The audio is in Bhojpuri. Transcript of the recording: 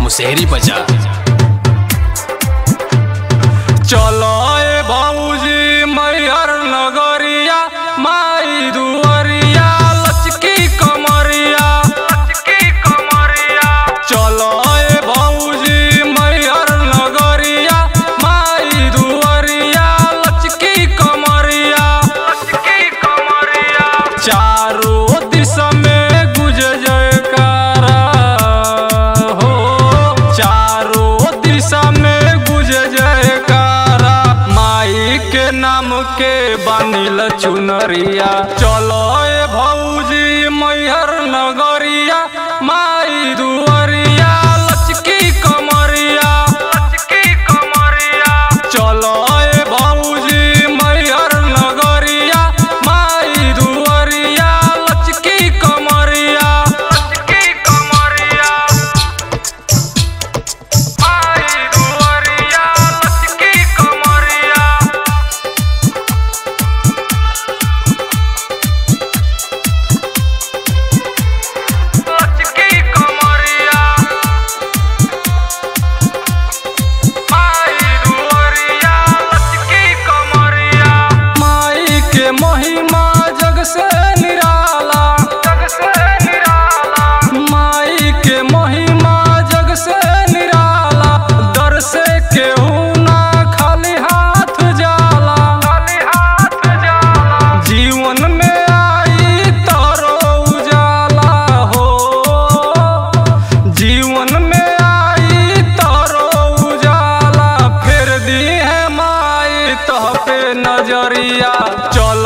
मुसेहरी बजा। चलो ए भौजी मैहर नगरिया माई दुआरिया लचकी कमरिया चलो ए भौजी मैहर नगरिया माई दुआरिया लचकी कमरिया चारों दिशा में गुज जयकारा हो, चारों दिशा में गुज जयकारा माई के नाम के बानिल चुनरिया। चलो ए भौजी मैहर नगरिया माई दुआरिया लचकी कमरिया चलो ए भौजी मैहर नगरिया माई दुआरिया लचकी कमरिया माई दुआरिया लचकी कमरिया महिमा जग से निराला माई के महिमा जग से निराला दर से केहू ना खाली हाथ जाला जीवन में आई तारो उजाला हो, जीवन में आई तारो उजाला फेर दी है माई तह पे नजरिया। चल